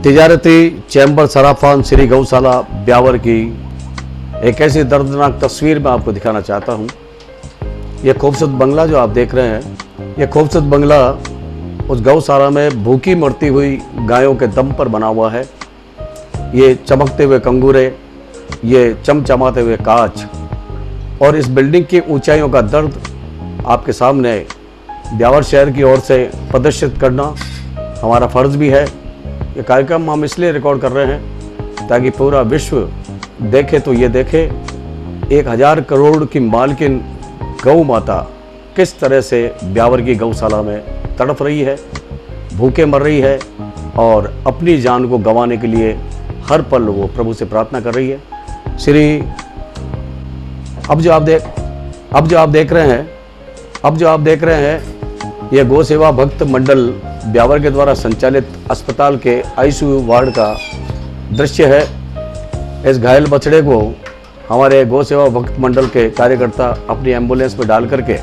तिजारती chamber सराफान Shri गौशाला ब्यावर की एक ऐसी दर्दनाक तस्वीर मैं आपको दिखाना चाहता हूँ। ये खूबसूरत बंगला जो आप देख रहे हैं, ये खूबसूरत बंगला उस गौशाला में भूखी मरती हुई गायों के दम पर बना हुआ है। ये चमकते हुए कंगूरे, ये चमचमाते हुए कांच और इस बिल्डिंग की ऊंचाइयों का दर्द आपके सामने ब्यावर शहर की ओर से प्रदर्शित करना हमारा फ़र्ज़ भी है। ये कार्यक्रम हम इसलिए रिकॉर्ड कर रहे हैं ताकि पूरा विश्व देखे तो ये देखे 1000 करोड़ की मालकिन गौ माता किस तरह से ब्यावर की गौशाला में तड़प रही है, भूखे मर रही है और अपनी जान को गंवाने के लिए हर पल वो प्रभु से प्रार्थना कर रही है। अब जो आप देख रहे हैं ये गौ सेवा भक्त मंडल ब्यावर के द्वारा संचालित अस्पताल के आईसीयू वार्ड का दृश्य है। इस घायल बछड़े को हमारे गौ सेवा भक्त मंडल के कार्यकर्ता अपनी एम्बुलेंस में डाल करके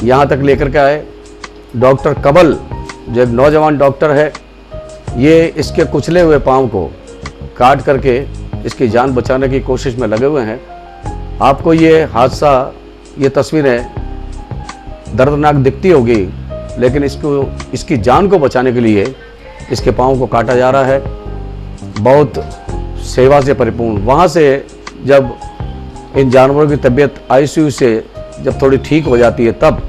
यहाँ तक लेकर के आए। डॉक्टर कमल जो एक नौजवान डॉक्टर है, ये इसके कुचले हुए पाँव को काट करके इसकी जान बचाने की कोशिश में लगे हुए हैं। आपको ये हादसा, ये तस्वीरें दर्दनाक दिखती होगी, लेकिन इसकी जान को बचाने के लिए इसके पाँव को काटा जा रहा है। बहुत सेवा से परिपूर्ण। वहाँ से जब इन जानवरों की तबीयत आईसीयू से जब थोड़ी ठीक हो जाती है, तब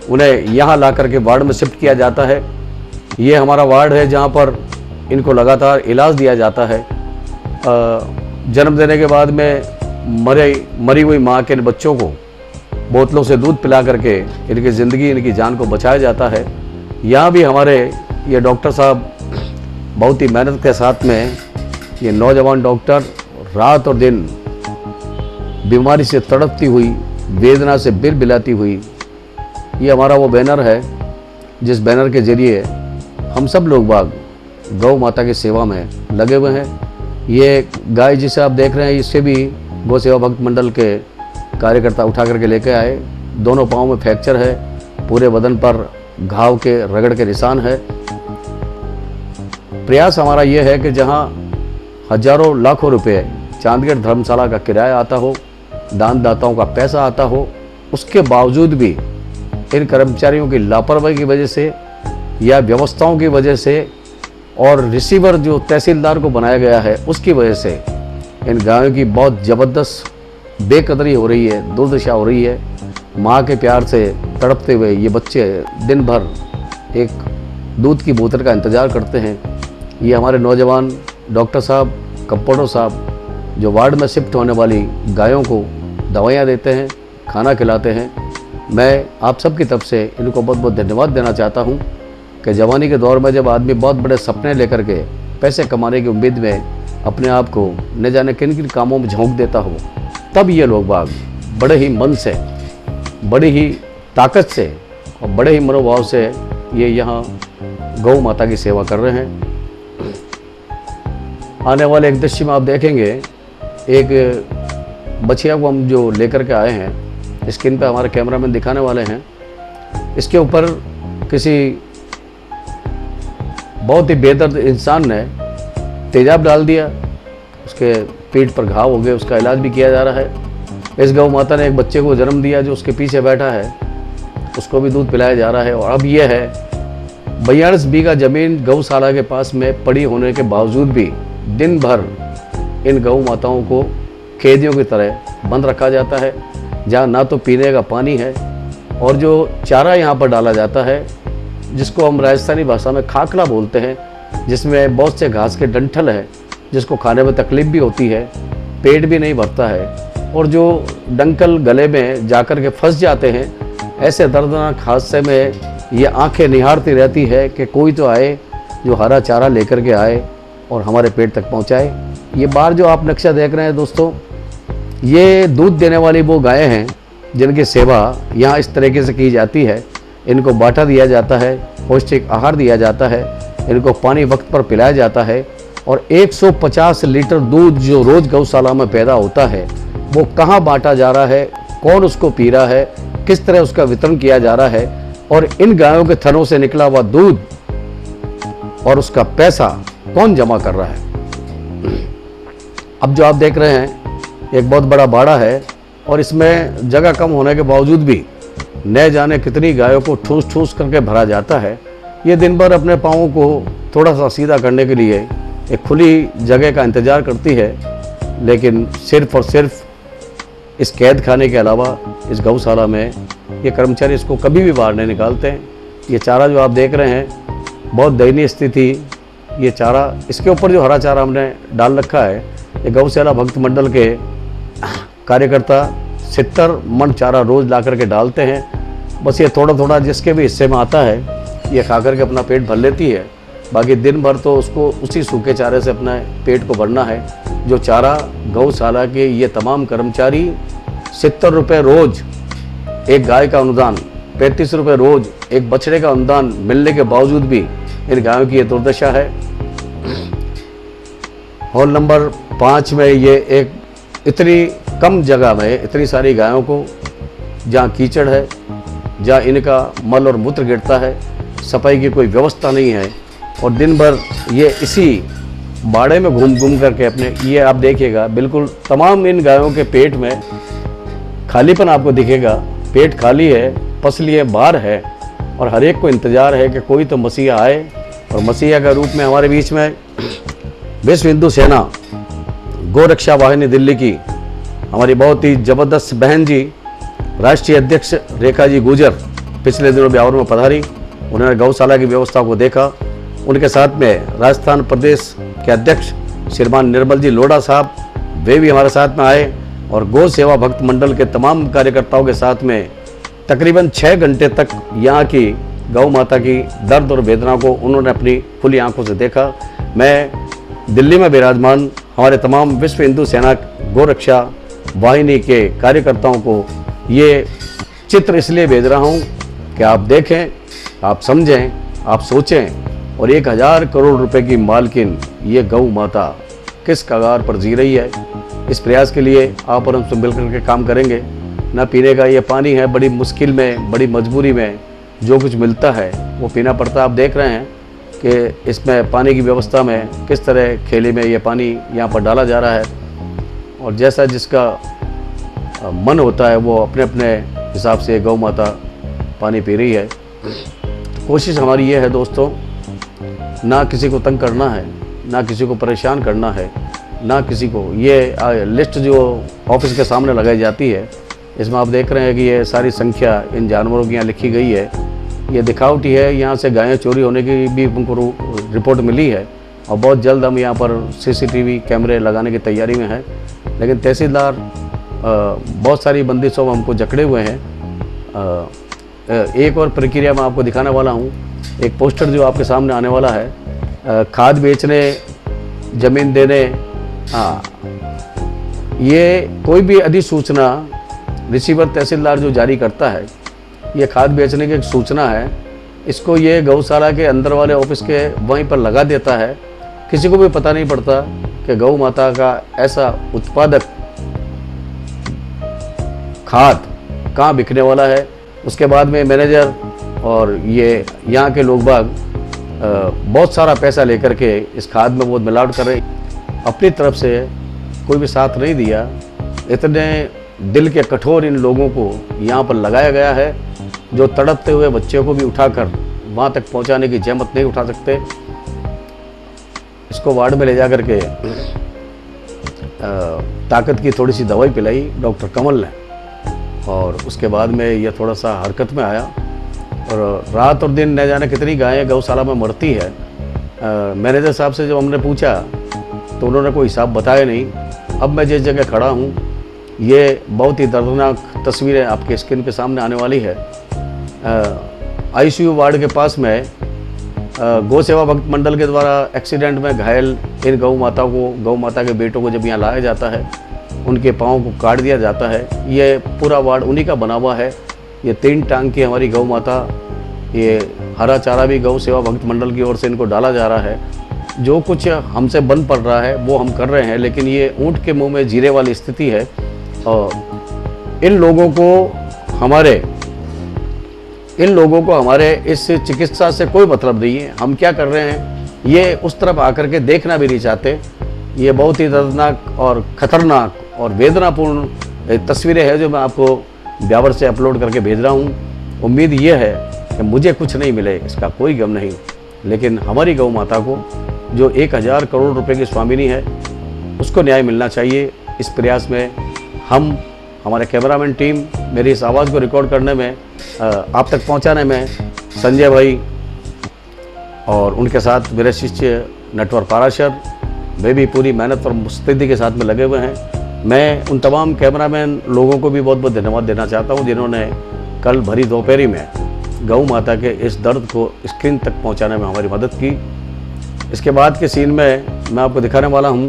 उन्हें यहाँ ला करके वार्ड में शिफ्ट किया जाता है। ये हमारा वार्ड है जहाँ पर इनको लगातार इलाज दिया जाता है। जन्म देने के बाद में मरी हुई माँ के बच्चों को बोतलों से दूध पिला करके इनकी ज़िंदगी, इनकी जान को बचाया जाता है। यहाँ भी हमारे ये डॉक्टर साहब बहुत ही मेहनत के साथ में, ये नौजवान डॉक्टर रात और दिन बीमारी से तड़पती हुई, वेदना से बिलबिलाती हुई, ये हमारा वो बैनर है जिस बैनर के ज़रिए हम सब लोग बाग गौ माता की सेवा में लगे हुए हैं। ये गाय जिसे आप देख रहे हैं, इससे भी गौ सेवा भक्त मंडल के कार्यकर्ता उठा करके लेके आए। दोनों पाँव में फ्रैक्चर है, पूरे बदन पर घाव के रगड़ के निशान है। प्रयास हमारा ये है कि जहाँ हजारों लाखों रुपए चांदगढ़ धर्मशाला का किराया आता हो, दानदाताओं का पैसा आता हो, उसके बावजूद भी इन कर्मचारियों की लापरवाही की वजह से या व्यवस्थाओं की वजह से और रिसीवर जो तहसीलदार को बनाया गया है उसकी वजह से इन गायों की बहुत ज़बरदस्त बेकदरी हो रही है, दुर्दशा हो रही है। माँ के प्यार से तड़पते हुए ये बच्चे दिन भर एक दूध की बोतल का इंतज़ार करते हैं। ये हमारे नौजवान डॉक्टर साहब, कंपाउंडर साहब जो वार्ड में शिफ्ट होने वाली गायों को दवाइयाँ देते हैं, खाना खिलाते हैं। मैं आप सब की तरफ से इनको बहुत बहुत धन्यवाद देना चाहता हूँ कि जवानी के दौर में जब आदमी बहुत बड़े सपने लेकर के पैसे कमाने की उम्मीद में अपने आप को न जाने किन किन कामों में झोंक देता हो, तब ये लोग बाग बड़े ही मन से, बड़ी ही ताकत से और बड़े ही मनोभाव से ये यहाँ गौ माता की सेवा कर रहे हैं। आने वाले एक दृश्य में आप देखेंगे, एक बछिया को हम जो लेकर के आए हैं, स्क्रीन पे हमारे कैमरामैन दिखाने वाले हैं। इसके ऊपर किसी बहुत ही बेदर्द इंसान ने तेजाब डाल दिया, उसके पेट पर घाव हो गए, उसका इलाज भी किया जा रहा है। इस गौ माता ने एक बच्चे को जन्म दिया जो उसके पीछे बैठा है, उसको भी दूध पिलाया जा रहा है। और अब यह है 42 बीघा ज़मीन गौशाला के पास में पड़ी होने के बावजूद भी दिन भर इन गौ माताओं को कैदियों की तरह बंद रखा जाता है, जहाँ ना तो पीने का पानी है और जो चारा यहाँ पर डाला जाता है, जिसको हम राजस्थानी भाषा में खाकड़ा बोलते हैं, जिसमें बहुत से घास के डंठल है, जिसको खाने में तकलीफ़ भी होती है, पेट भी नहीं भरता है और जो डंकल गले में जाकर के फंस जाते हैं। ऐसे दर्दनाक हादसे में ये आंखें निहारती रहती है कि कोई तो आए जो हरा चारा लेकर के आए और हमारे पेट तक पहुंचाए। ये बाहर जो आप नक्शा देख रहे हैं दोस्तों, ये दूध देने वाली वो गायें हैं जिनकी सेवा यहाँ इस तरीके से की जाती है। इनको बाटा दिया जाता है, पौष्टिक आहार दिया जाता है, इनको पानी वक्त पर पिलाया जाता है और 150 लीटर दूध जो रोज़ गौशाला में पैदा होता है वो कहाँ बांटा जा रहा है, कौन उसको पी रहा है, किस तरह उसका वितरण किया जा रहा है और इन गायों के थनों से निकला हुआ दूध और उसका पैसा कौन जमा कर रहा है। अब जो आप देख रहे हैं एक बहुत बड़ा बाड़ा है और इसमें जगह कम होने के बावजूद भी न जाने कितनी गायों को ठूस ठूस करके भरा जाता है। ये दिन भर अपने पाँवों को थोड़ा सा सीधा करने के लिए एक खुली जगह का इंतज़ार करती है, लेकिन सिर्फ और सिर्फ इस कैद खाने के अलावा इस गौशाला में ये कर्मचारी इसको कभी भी बाहर नहीं निकालते हैं। ये चारा जो आप देख रहे हैं बहुत दयनीय स्थिति, ये चारा, इसके ऊपर जो हरा चारा हमने डाल रखा है, ये गौशाला भक्त मंडल के कार्यकर्ता 70 मन चारा रोज़ ला करके डालते हैं। बस ये थोड़ा थोड़ा जिसके भी हिस्से में आता है ये खा करके अपना पेट भर लेती है, बाकी दिन भर तो उसको उसी सूखे चारे से अपना पेट को भरना है। जो चारा गौशाला के ये तमाम कर्मचारी 70 रुपये रोज़ एक गाय का अनुदान, 35 रुपये रोज़ एक बछड़े का अनुदान मिलने के बावजूद भी इन गायों की ये दुर्दशा है। हॉल नंबर 5 में ये एक इतनी कम जगह में इतनी सारी गायों को, जहाँ कीचड़ है, जहाँ इनका मल और मूत्र गिरता है, सफाई की कोई व्यवस्था नहीं है और दिन भर ये इसी बाड़े में घूम घूम करके अपने, ये आप देखिएगा बिल्कुल तमाम इन गायों के पेट में खालीपन आपको दिखेगा। पेट खाली है, पसली है, बाहर है और हर एक को इंतज़ार है कि कोई तो मसीहा आए। और मसीहा का रूप में हमारे बीच में विश्व हिंदू सेना गोरक्षा वाहिनी दिल्ली की हमारी बहुत ही ज़बरदस्त बहन जी, राष्ट्रीय अध्यक्ष रेखा जी गुजर पिछले दिनों ब्यावर में पधारी। उन्होंने गौशाला की व्यवस्था को देखा। उनके साथ में राजस्थान प्रदेश के अध्यक्ष श्रीमान निर्मल जी लोढ़ा साहब, वे भी हमारे साथ में आए और गौ सेवा भक्त मंडल के तमाम कार्यकर्ताओं के साथ में तकरीबन 6 घंटे तक यहाँ की गौ माता की दर्द और वेदना को उन्होंने अपनी खुली आंखों से देखा। मैं दिल्ली में विराजमान हमारे तमाम विश्व हिंदू सेना गोरक्षा वाहिनी के कार्यकर्ताओं को ये चित्र इसलिए भेज रहा हूँ कि आप देखें, आप समझें, आप सोचें और 1000 करोड़ रुपए की मालकिन ये गौ माता किस कगार पर जी रही है। इस प्रयास के लिए आप और हम सब मिलकर के काम करेंगे। ना पीने का ये पानी है, बड़ी मुश्किल में, बड़ी मजबूरी में जो कुछ मिलता है वो पीना पड़ता है। आप देख रहे हैं कि इसमें पानी की व्यवस्था में किस तरह खेले में ये पानी यहाँ पर डाला जा रहा है और जैसा जिसका मन होता है वो अपने अपने हिसाब से गौ माता पानी पी रही है। कोशिश हमारी ये है दोस्तों, ना किसी को तंग करना है, ना किसी को परेशान करना है, ना किसी को। ये लिस्ट जो ऑफिस के सामने लगाई जाती है, इसमें आप देख रहे हैं कि ये सारी संख्या इन जानवरों की यहाँ लिखी गई है। ये दिखावटी है। यहाँ से गायें चोरी होने की भी उनको रिपोर्ट मिली है और बहुत जल्द हम यहाँ पर CCTV कैमरे लगाने की तैयारी में हैं। लेकिन तहसीलदार बहुत सारी बंदिशों में हमको जकड़े हुए हैं। एक और प्रक्रिया मैं आपको दिखाने वाला हूँ। एक पोस्टर जो आपके सामने आने वाला है, खाद बेचने, ज़मीन देने, हाँ, ये कोई भी अधिसूचना रिसीवर तहसीलदार जो जारी करता है, ये खाद बेचने की एक सूचना है, इसको ये गौशाला के अंदर वाले ऑफिस के वहीं पर लगा देता है। किसी को भी पता नहीं पड़ता कि गौ माता का ऐसा उत्पादक खाद कहाँ बिकने वाला है। उसके बाद में मैनेजर और ये यहाँ के लोग बाग बहुत सारा पैसा लेकर के इस खाद में बहुत मिलावट कर रहे। अपनी तरफ से कोई भी साथ नहीं दिया। इतने दिल के कठोर इन लोगों को यहाँ पर लगाया गया है जो तड़पते हुए बच्चे को भी उठाकर वहाँ तक पहुँचाने की जहमत नहीं उठा सकते। इसको वार्ड में ले जा कर के ताकत की थोड़ी सी दवाई पिलाई डॉक्टर कमल ने और उसके बाद में यह थोड़ा सा हरकत में आया और रात और दिन न जाने कितनी गायें गौशाला में मरती है। मैनेजर साहब से जब हमने पूछा तो उन्होंने कोई हिसाब बताया नहीं। अब मैं जिस जगह खड़ा हूँ ये बहुत ही दर्दनाक तस्वीरें आपके स्क्रीन के सामने आने वाली है। ICU वार्ड के पास में गौ सेवा भक्त मंडल के द्वारा एक्सीडेंट में घायल इन गौ माता के बेटों को जब यहाँ लाया जाता है, उनके पाँव को काट दिया जाता है। ये पूरा वार्ड उन्हीं का बना हुआ है। ये 3 टांग की हमारी गौ माता, ये हरा चारा भी गौ सेवा भक्त मंडल की ओर से इनको डाला जा रहा है। जो कुछ हमसे बन पड़ रहा है वो हम कर रहे हैं, लेकिन ये ऊँट के मुंह में जीरे वाली स्थिति है। और इन लोगों को हमारे इस चिकित्सा से कोई मतलब नहीं है। हम क्या कर रहे हैं, ये उस तरफ आकर के देखना भी नहीं चाहते। ये बहुत ही दर्दनाक और ख़तरनाक और वेदनापूर्ण तस्वीरें हैं जो मैं आपको ब्यावर से अपलोड करके भेज रहा हूँ। उम्मीद ये है कि मुझे कुछ नहीं मिले, इसका कोई गम नहीं, लेकिन हमारी गौ माता को जो 1000 करोड़ रुपए की स्वामिनी है उसको न्याय मिलना चाहिए। इस प्रयास में हम, हमारे कैमरामैन टीम, मेरी इस आवाज़ को रिकॉर्ड करने में, आप तक पहुंचाने में संजय भाई और उनके साथ मेरे शिष्य नटवर पाराशर, वे भी पूरी मेहनत और मुस्तैदी के साथ में लगे हुए हैं। मैं उन तमाम कैमरामैन लोगों को भी बहुत बहुत धन्यवाद देना चाहता हूं जिन्होंने कल भरी दोपहरी में गौ माता के इस दर्द को स्क्रीन तक पहुंचाने में हमारी मदद की। इसके बाद के सीन में मैं आपको दिखाने वाला हूं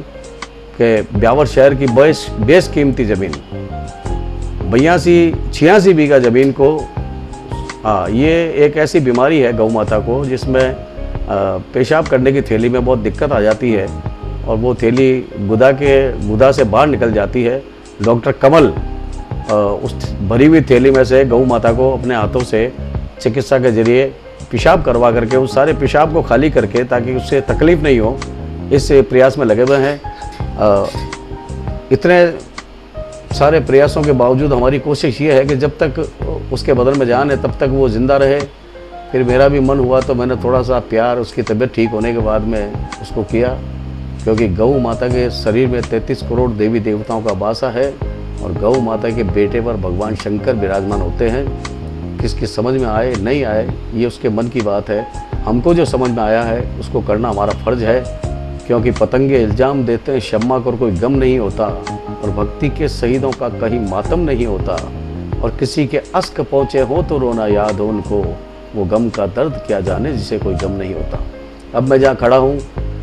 कि ब्यावर शहर की बेस कीमती ज़मीन 86 बीघा ज़मीन को, ये एक ऐसी बीमारी है गौ माता को जिसमें पेशाब करने की थैली में बहुत दिक्कत आ जाती है और वो थैली गुदा से बाहर निकल जाती है। डॉक्टर कमल उस भरी हुई थैली में से गौ माता को अपने हाथों से चिकित्सा के जरिए पेशाब करवा करके उस सारे पेशाब को खाली करके, ताकि उससे तकलीफ़ नहीं हो, इस प्रयास में लगे हुए हैं। इतने सारे प्रयासों के बावजूद हमारी कोशिश ये है कि जब तक उसके बदन में जान है तब तक वो ज़िंदा रहे। फिर मेरा भी मन हुआ तो मैंने थोड़ा सा प्यार उसकी तबीयत ठीक होने के बाद में उसको किया, क्योंकि गौ माता के शरीर में 33 करोड़ देवी देवताओं का वासा है और गौ माता के बेटे पर भगवान शंकर विराजमान होते हैं। किसकी समझ में आए नहीं आए ये उसके मन की बात है। हमको जो समझ में आया है उसको करना हमारा फ़र्ज है, क्योंकि पतंगे इल्ज़ाम देते हैं शम्मा को कोई गम नहीं होता और भक्ति के शहीदों का कहीं मातम नहीं होता, और किसी के अश्क पहुँचे हो तो रोना याद हो उनको, वो गम का दर्द क्या जाने जिसे कोई गम नहीं होता। अब मैं जहाँ खड़ा हूँ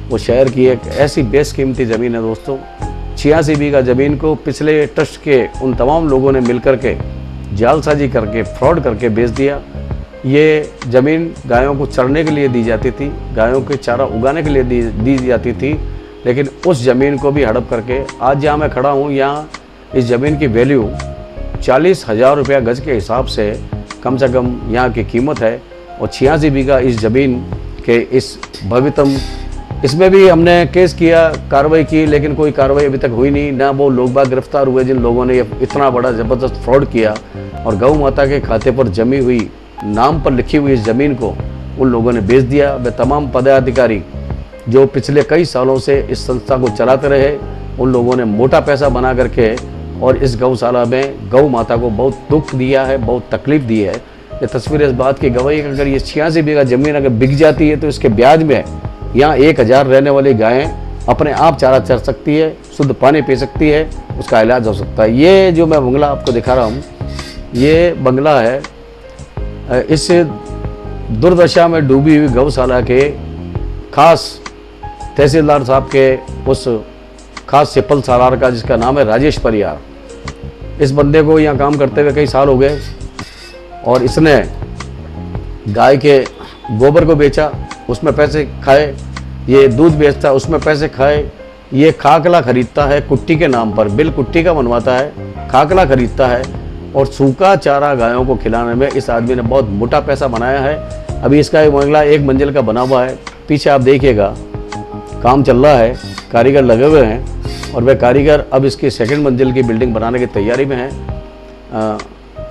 वो शहर की एक ऐसी बेशकीमती ज़मीन है दोस्तों। 86 बीघा ज़मीन को पिछले ट्रस्ट के उन तमाम लोगों ने मिलकर के जालसाजी करके, फ्रॉड करके बेच दिया। ये ज़मीन गायों को चरने के लिए दी जाती थी, गायों के चारा उगाने के लिए दी जाती थी, लेकिन उस ज़मीन को भी हड़प करके आज जहाँ मैं खड़ा हूँ यहाँ इस ज़मीन की वैल्यू 40,000 रुपया गज के हिसाब से कम यहाँ की कीमत है। और 86 बीघा इस ज़मीन के इस भवितम, इसमें भी हमने केस किया, कार्रवाई की, लेकिन कोई कार्रवाई अभी तक हुई नहीं। ना वो लोग बाग गिरफ्तार हुए जिन लोगों ने इतना बड़ा ज़बरदस्त फ्रॉड किया और गौ माता के खाते पर जमी हुई, नाम पर लिखी हुई इस ज़मीन को उन लोगों ने बेच दिया। वे तमाम पदाधिकारी जो पिछले कई सालों से इस संस्था को चलाते रहे, उन लोगों ने मोटा पैसा बना करके और इस गौशाला में गौ माता को बहुत दुख दिया है, बहुत तकलीफ़ दी है। ये तस्वीर इस बात की गवाही है कि अगर ये 86 बीघा ज़मीन अगर बिक जाती है तो इसके ब्याज में यहाँ 1000 रहने वाली गायें अपने आप चारा चर सकती है, शुद्ध पानी पी सकती है, उसका इलाज हो सकता है। ये जो मैं बंगला आपको दिखा रहा हूँ, ये बंगला है इस दुर्दशा में डूबी हुई गौशाला के खास तहसीलदार साहब के उस खास सिपल सालार का, जिसका नाम है राजेश परियार। इस बंदे को यहाँ काम करते हुए कई साल हो गए और इसने गाय के गोबर को बेचा, उसमें पैसे खाए, ये दूध बेचता उसमें पैसे खाए, ये खाकला खरीदता है कुट्टी के नाम पर, बिल कुट्टी का बनवाता है, खाकला खरीदता है और सूखा चारा गायों को खिलाने में इस आदमी ने बहुत मोटा पैसा बनाया है। अभी इसका एक बंगला 1 मंजिल का बना हुआ है, पीछे आप देखिएगा काम चल रहा है, कारीगर लगे हुए हैं और वे कारीगर अब इसकी 2nd मंजिल की बिल्डिंग बनाने की तैयारी में हैं।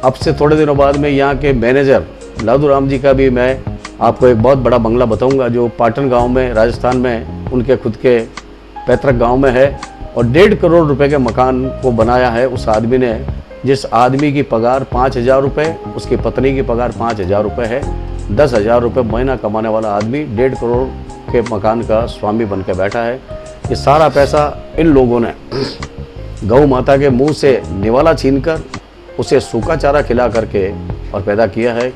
अब से थोड़े दिनों बाद में यहाँ के मैनेजर लादू राम जी का भी मैं आपको एक बहुत बड़ा बंगला बताऊंगा जो पाटन गांव में, राजस्थान में, उनके खुद के पैतृक गांव में है और 1.5 करोड़ रुपए के मकान को बनाया है उस आदमी ने, जिस आदमी की पगार 5,000 रुपये, उसकी पत्नी की पगार 5,000 रुपये है। 10,000 रुपये महीना कमाने वाला आदमी 1.5 करोड़ के मकान का स्वामी बन के बैठा है। ये सारा पैसा इन लोगों ने गौ माता के मुंह से निवाला छीनकर उसे सूखा चारा खिला करके और पैदा किया है।